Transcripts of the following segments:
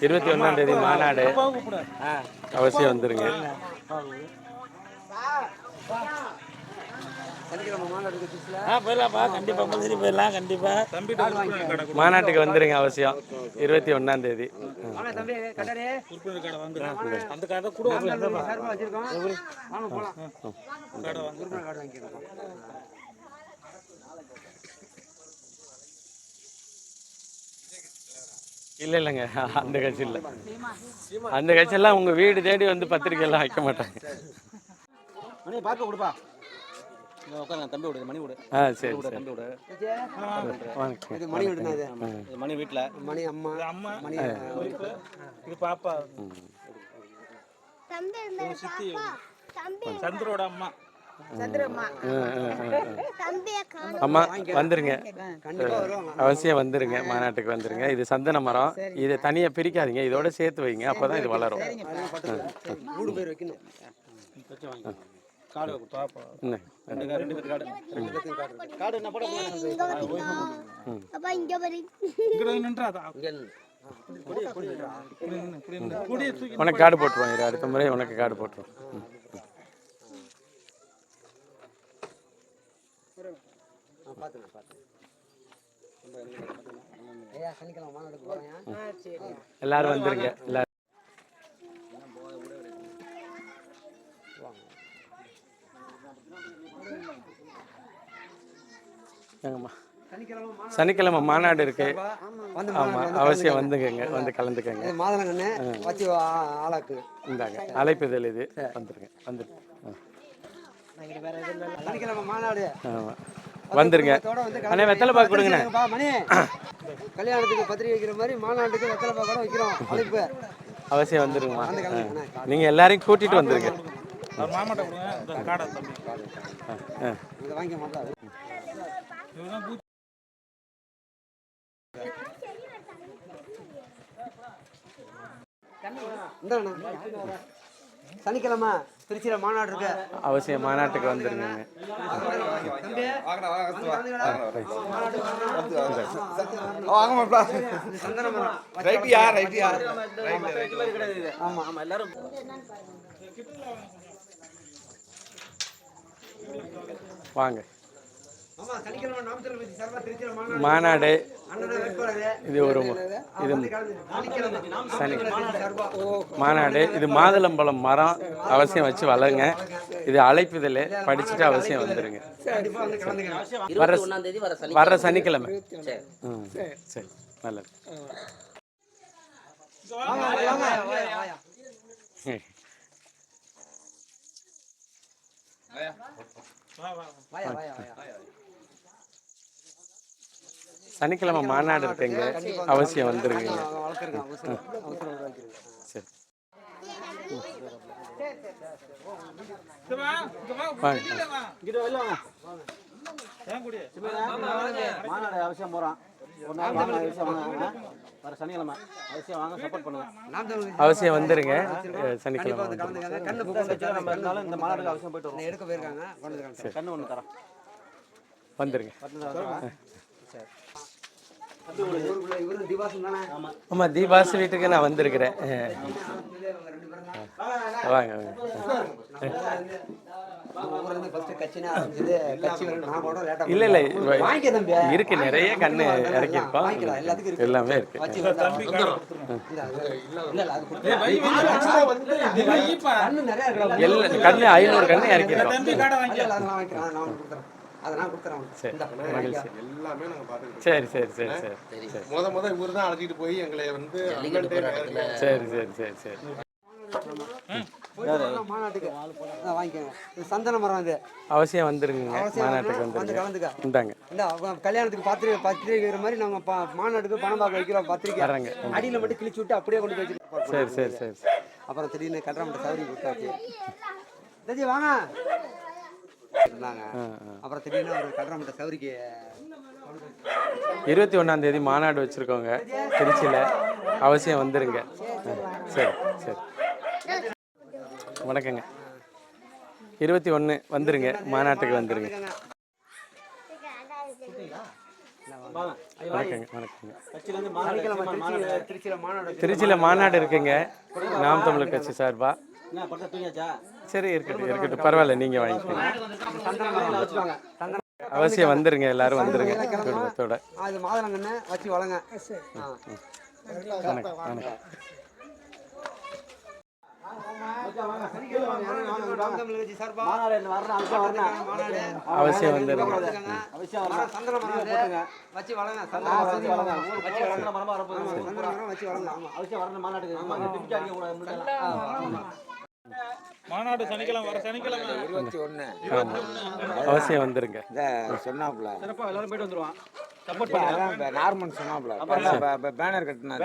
21ஆம் தேதி மாநாடு, அவசியம் வந்துருங்க. மாநாட்டுக்கு வந்துருங்க அவசியம். 21ஆம் தேதி. இல்லை இல்லைங்க, அந்த கட்சி இல்லை. அந்த கட்சியெல்லாம் உங்கள் வீடு தேடி வந்து பத்திரிக்கை எல்லாம் வைக்க மாட்டாங்க. தம்பி விடு, மணி விடு. சரி சரி. தம்பி விடு. மணி விடுனாது. மணி வீட்டில். மணி அம்மா. மணி இது பாப்பா. சந்திரோட அம்மா. அம்மா வந்துருங்க, அவசியம் வந்துருங்க. மாநாட்டுக்கு வந்துருங்க. இது சந்தன மரம், இதை தனியாக பிரிக்காதீங்க, இதோட சேர்த்து வைங்க, அப்போதான் இது வளரும். உனக்கு கார்டு போட்டுருவாங்க, அடுத்த முறை உனக்கு கார்டு போட்டுருவோம். எல்லாரும் வந்துருங்க. எல்லாரும் சனிக்கிழமை மாநாடு இருக்கு. ஆமா, அவசியம் வந்துங்க, வந்து கலந்துக்கங்க. மாதுளங்கன்னு வச்சு ஆளாக்கு இந்தாங்க அழைப்புதல், இது வந்துருங்க. வந்துருங்க, சனிக்கிழமை மாநாடு. ஆமா வந்துருங்க. அண்ணே வெத்தலை பாக்கு கொடுங்கண்ணே. மணி கல்யாணத்துக்கு பத்திரிகை வைக்கிற மாதிரி மாநாட்டுக்கு வெத்தலை பாக்கோட வைக்கிறோம். அழைப்பு அவசியம் வந்துருங்கம்மா. நீங்க எல்லாரையும் கூட்டிட்டு வந்துருங்க. வாங்கி மாட்டா சனிக்கிழமை திருச்சியில மாநாடு இருக்கு. அவசியம் மாநாட்டுக்கு வந்துருங்க. வாங்க. மாநாடு இது ஒரு இது சனி மாநாடு. இது மாதுளம்பழம் மரம், அவசியம் வச்சு வளருங்க. இது அழைப்புதல், படிச்சுட்டு அவசியம் வந்துருங்க. வர்ற சனிக்கிழமை. சரி, நல்லது. சனிக்கிழமை மாநாடு இருக்குங்க, அவசியம் வந்துருங்க. சரி மாநாடு அவசியம் போகிறோம். சனிக்கிழமை அவசியம் வாங்க, சப்போர்ட் பண்ணுங்க. அவசியம் வந்துருங்க. சனிக்கிழமை இருந்தாலும் இந்த மாநாடுக்கு அவசியம் போயிட்டு வரும். எடுக்க போயிருக்காங்க. கண்ணு ஒன்று தரோம், வந்துருங்க. ஆமா, தீபாஸ் வீட்டுக்கு நான் வந்திருக்கிறேன். வாங்க இல்ல இல்ல இருக்கு, நிறைய கண்ணு இறக்கிருக்கோம், எல்லாமே இருக்கு. கண்ணு 500 கண்ணு இறக்கிருக்கோம். சரி சரி சரி சரி. இவர் தான் அழைச்சிட்டு போய் எங்களை வந்து சரி சரி சரி சரி. சந்தன மரம் இது அவசியம் வந்துருங்க. மாநாட்டுக்கு வந்துருங்க. இந்தாங்க, கல்யாணத்துக்கு பத்திரிக்கை மாதிரி நாங்க மாநாட்டுக்கு பணம் பார்க்க வைக்கிறோம். பத்திரிக்கை அடியில மட்டும் கிழிச்சு விட்டு அப்படியே கொண்டு போய் வச்சிருக்கோம். சரி சரி சரி. அப்புறம் திடீர்னு கட்டுறமட்ட சௌரி கொடுத்தாச்சு. வாங்க இருந்தாங்க. அப்புறம் திடீர்னு ஒரு கட்டுறமட்ட சௌரிக்கு 21ஆம் தேதி மாநாடு வச்சிருக்கோங்க திருச்சியில, அவசியம் வந்துருங்க. சரி சரி. வணக்கங்க. 21 வந்துருங்க, மாநாட்டுக்கு வந்துருங்க. வாங்க. வணக்கங்க வணக்கங்க. கட்சியிலேருந்து மாநாடு திருச்சியில் மாநாடு திருச்சியில் மாநாடு இருக்குங்க நாம் தமிழர் கட்சி சார்பா. என்ன பட்டா தூங்கியாச்சா? சரி இருக்கட்டும் இருக்கட்டும், பரவாயில்ல, நீங்கள் வாங்கிக்கோங்க. வச்சுக்கோங்க. அவசியம் வந்துருங்க, எல்லாரும் வந்துருங்க குடும்பத்தோட. அது மாதுளங்கன்னு வச்சு வளங்க. வணக்கம் வணக்கம். மாநாடு என்ன வரணும், அவசியம் வரணும். அவசியம் வந்துருங்க. அவசியம் வரணும். சந்தன மரம் வச்சு வளங்க. சந்தன வச்சு வளங்க. ஊருக்கு வச்சு வளங்க. மரமா வரப்போகுது. சந்தன மரம் வச்சு வளங்க. ஆமா. அவசியம் வரணும் மாநாட்டுக்கு. டிக்கெட் அடிக்க கூடாது முன்னாடி. மாநாடு சனிக்கிழமை வர சனிக்கிழமை 21 அவசியம் வந்துருங்க. சொன்னாப்ல சிறப்பா எல்லாரும் போயிட்டு வந்துருவான். அதான் நார்மல் சொன்னாப்ல பேனர் கட்டினாரு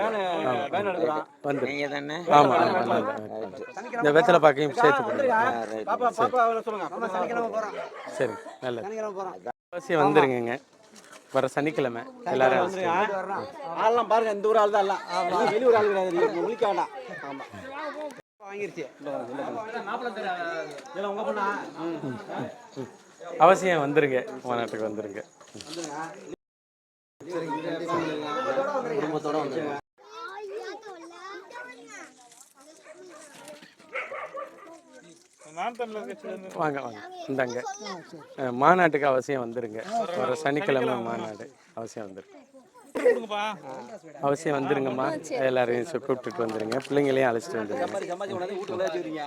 பேனர் எடுக்கிறான். வந்துரு. நீங்க தானே ஆமாம் இந்த வெத்தலை பாக்கையும் சேர்த்து கொடுங்க. பாப்பா பாப்பா அவளை சொல்லுங்க. சனிக்கிழமை போறோம். சரி நல்லது. சனிக்கிழமை போறோம். அவசியம் வந்துருங்க வர சனிக்கிழமை எல்லாரும் அவசியம். ஆள்லாம் பாருங்க, இந்த ஊர் ஆள் தான் எல்லாம். வெளியூர் ஆள் கிடையாது. முழிக்க வேண்டாம். ஆமா வாங்கிருச்சு. இதெல்லாம் உங்க பொண்ணா? அவசியம் வந்துருங்க, மாநாட்டுக்கு வந்துருங்க. குடும்பத்தோட வந்துருங்க. நான் தமிழர் கட்சியிலேருந்து வாங்க வாங்க இந்தாங்க. மாநாட்டுக்கு அவசியம் வந்துருங்க. வர சனிக்கிழமை மாநாடு அவசியம் வந்துருங்க. கொடுங்கப்பா. அவசியம் வந்துருங்கம்மா. எல்லாரையும் கூப்பிட்டுட்டு வந்துருங்க, பிள்ளைங்களையும் அழைச்சிட்டு வந்துருங்க. சம்பாதிச்சு கொண்டாந்து வீட்டுக்குள்ள வச்சுக்கிறீங்க.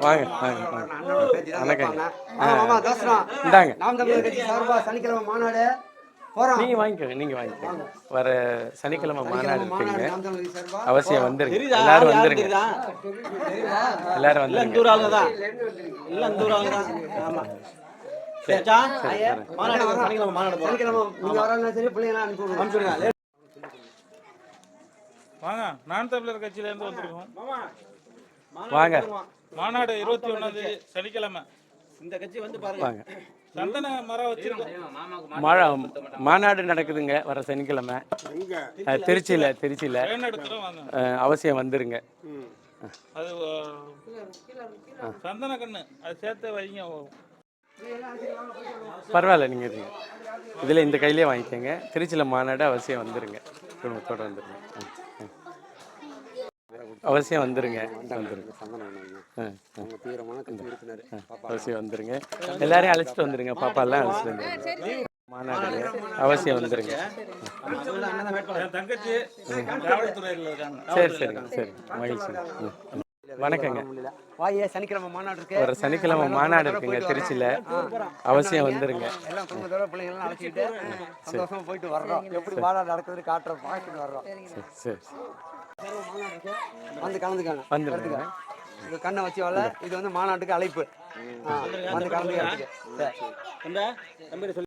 வாங்க வாங்க வாங்க. வணக்கங்க. ஆமா தோசனம். இந்தாங்க நாம் தமிழர் கட்சி சார்பா சனிக்கிழமை மாநாடு போறோம். நீங்கள் வாங்கிக்கோங்க, நீங்கள் வாங்கிக்கோங்க. வர சனிக்கிழமை மாநாடு இருக்குங்க, நாம் தமிழர் கட்சி சார்பா அவசியம் வந்துருங்க. தெரியுதா? எல்லாரும் யார் வந்துருங்க, தெரியுதா? எல்லாரும் இல்ல வந்துருங்க. இந்த ஊர் ஆளுங்க தான். இல்ல இந்த ஊர் ஆளுங்க தான். ஆமா. சரிச்சா? மாநாடு சனிக்கிழமை மாநாடு போறோம். சனிக்கிழமை நீங்க வராங்க சரி, பிள்ளைங்க அனுப்பி விடுங்க. அனுப்பிச்சுடுங்க. வாங்க, நான் தமிழர் கட்சியிலேருந்து வந்திருக்கோம். வாங்க மாநாடு 21 சனிக்கிழமை. இந்த கட்சி வந்து பாருங்க. வாங்க. சந்தன மரம் வச்சிருக்கோம். மாநாடு நடக்குதுங்க வர சனிக்கிழமை திருச்சியில் வேன் எடுத்துகிறோம். வாங்க, அவசியம் வந்துருங்க. அது சந்தன கண்ணு அது சேர்த்து வைங்க. பரவாயில்ல, நீங்கள் இருங்க. இதில் இந்த கையிலே வாங்கிக்கோங்க. திருச்சியில் மாநாடு அவசியம் வந்துருங்க, குடும்பத்தோடு வந்துருங்க. அவசியம் வந்துருங்க, வந்துருங்க. தீவிரமான கட்சி உறுப்பினர். அவசியம் வந்துருங்க. எல்லாரையும் அழைச்சிட்டு வந்துருங்க, பாப்பாலாம் அழைச்சிட்டு வந்துருங்க. மாநாடு அவசியம் வந்துருங்க. என் தங்கச்சி காவல்துறையில் இருக்காங்க. சரி சரிங்க, சரி, மகிழ்ச்சி. வணக்கங்க. வாயே சனிக்கிழமை மாநாடு இருக்கு. வர சனிக்கிழமை மாநாடு இருக்குங்க திருச்சியில், அவசியம் வந்துருங்க. எல்லாம் குடும்பத்தோட பிள்ளைங்கள்லாம் அழைச்சிக்கிட்டு சந்தோஷமா போயிட்டு வர்றோம். எப்படி மாநாடு நடக்குதுன்னு காட்டுறோம், பார்த்துட்டு வர்றோம். சரி வந்து கலந்துக்காங்க. வந்துருங்க. இது கண்ணை வச்சு வரல. இது வந்து மாநாட்டுக்கு அழைப்பு. வந்து கலந்துக்கிறதுக்கு. தம்பி சொல்லி